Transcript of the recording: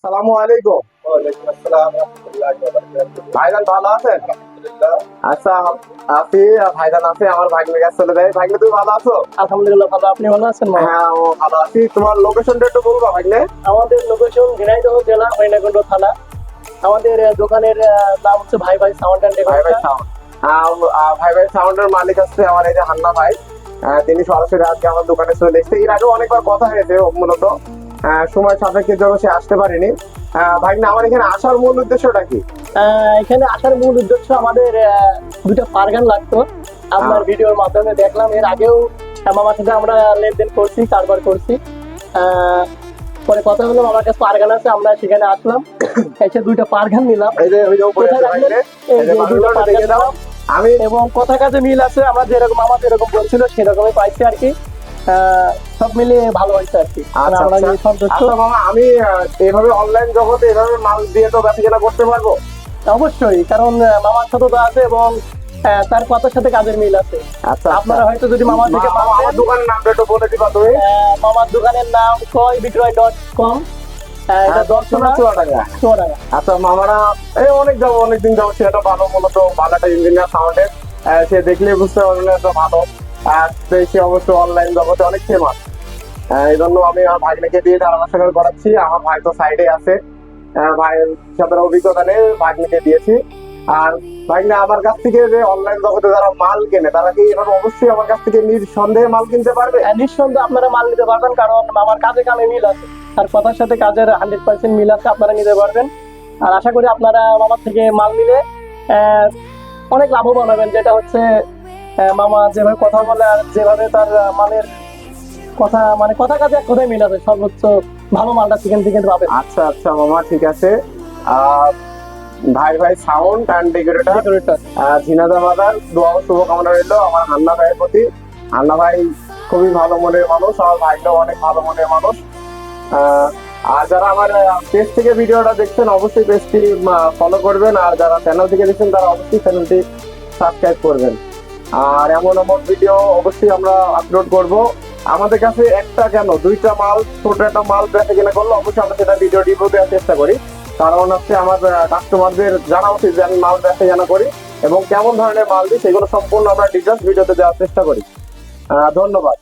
আসসালামু আলাইকুম। ওয়ালাইকুম আসসালাম ওয়া রাহমাতুল্লাহি ওয়া বারাকাতুহু। ভাইজান ভালো আছেন? আলহামদুলিল্লাহ। আচ্ছা, আছি। ভাইজান আছে, আমার ভাগ্নে কাছে চলে যায়। ভাগ্নে তুমি ভালো আছো? আলহামদুলিল্লাহ ভালো। আপনি ভালো আছেন? হ্যাঁ, ও ভালো আছি। তোমার লোকেশনটা একটু বলবা ভাগ্নে? আমাদের লোকেশন ঝিনাইদহ জেলা হরিণাকুণ্ড থানা। আমাদের দোকানের নাম হচ্ছে ভাই ভাই সাউন্ড অ্যান্ড ভাই ভাই ডেকোরেশন। সাউন্ড। ভাই ভাই সাউন্ডের মালিক হচ্ছে আমার এই যে হান্না ভাই। তিনি সরাসরি আজকে আমার দোকানে চলে এসেছে। এর আগে অনেকবার কথা হয়েছে, মূলত সময় সাপেক্ষের জন্য সে আসতে পারেনি। ভাগ্নে, আমার এখানে আসার মূল উদ্দেশ্যটা কি? এখানে আসার মূল উদ্দেশ্য আমাদের দুটো পারগান লাগতো। আপনার ভিডিওর মাধ্যমে দেখলাম, এর আগেও মামার সাথে আমরা লেনদেন করছি, কারবার করছি। পরে কথা হলো আমার কাছে পারগান আছে, আমরা সেখানে আসলাম, এসে দুইটা পারগান নিলাম। এই যে ওই যে উপরে কোথায় আছে রাখলেন? ভাগ্নে, এই এই যে যে দুইটা বাংলাটা পারগান দেখে দাও। নিলাম আমি এবং কথা কাজে মিল আছে, আমরা যেরকম মামা যেরকম বলছিল সেরকমই পাইছি আর কি। সব মিলিয়ে ভালো হয়েছে আর কি। আচ্ছা আমরা আচ্ছা। নিয়ে সন্তুষ্ট। আচ্ছা মামা, আমি এভাবে অনলাইন জগতে এভাবে মাল দিয়ে তো বেচা কেনা করতে পারবো? অবশ্যই, কারণ মামার সাথে তো আছে এবং তার কথার সাথে কাজের মিল আছে। আচ্ছা, আপনারা হয়তো যদি মামার থেকে মাল আমার নেন, দোকানের নামটা একটু বলে দিবা তুমি? মামার দোকানের নাম ক্রয়বিক্রয়.com। এটা 10 টাকা, 100 টাকা। আচ্ছা মামারা এই অনেকদিন যাবো, সেটা ভালো, মূলত ভালো একটা ইঞ্জিনিয়ার সাউন্ডের। সে দেখলে বুঝতে পারবে একটা ভালো। আর সে অবশ্য অনলাইন জগতে অনেক ফেমাস। এই জন্য আমি আমার ভাগ্নেকে দিয়ে ধারণা করাচ্ছি। আমার ভাই তো সাইডে আছে, ভাইয়ের সাথে অভিজ্ঞতা নেই, ভাগ্নেকে দিয়েছি। আর ভাগ্নে, আমার কাছ থেকে যে অনলাইন জগতে যারা মাল কেনে, তারা কি এভাবে অবশ্যই আমার কাছ থেকে নিঃসন্দেহে মাল কিনতে পারবে? নিঃসন্দেহে আপনারা মাল নিতে পারবেন, কারণ মামার কাজে কামে মিল আছে, তার কথার সাথে কাজের 100% মিল আছে। আপনারা নিতে পারবেন। আর আশা করি আপনারা মামার থেকে মাল নিলে অনেক লাভবান হবেন। যেটা হচ্ছে মামা যেভাবে কথা বলে আর যেভাবে তার মালের কথা, মানে কথা কাজে এক কথায় মিল আছে, সর্বোচ্চ ভালো মালটা সেখান থেকে পাবেন। আচ্ছা আচ্ছা মামা, ঠিক আছে। আহ ভাই ভাই সাউন্ড অ্যান্ড ডেকোরেটর, ঝিনাইদহ বাজার। দোয়া ও শুভকামনা রইল আমার হান্না ভাইয়ের প্রতি। হান্না ভাই খুবই ভালো মনের মানুষ, আমার ভাইটাও অনেক ভালো মনের মানুষ। আর যারা আমার পেজ থেকে ভিডিওটা দেখছেন, অবশ্যই পেজটি ফলো করবেন। আর যারা চ্যানেল থেকে দেখছেন, তারা অবশ্যই চ্যানেলটি সাবস্ক্রাইব করবেন। আর এমন ভিডিও অবশ্যই আমরা আপলোড করব। আমাদের কাছে একটা কেন, দুইটা মাল, ছোট একটা মাল বেচা কেনা করলে অবশ্যই আমরা সেটা ভিডিও রিভিউ দেওয়ার চেষ্টা করি। কারণ হচ্ছে আমার কাস্টমারদের জানা উচিত যে আমি মাল বেচা কেনা করি এবং কেমন ধরনের মাল দিই, সেগুলো সম্পূর্ণ আমরা ডিটেলস ভিডিওতে দেওয়ার চেষ্টা করি। ধন্যবাদ।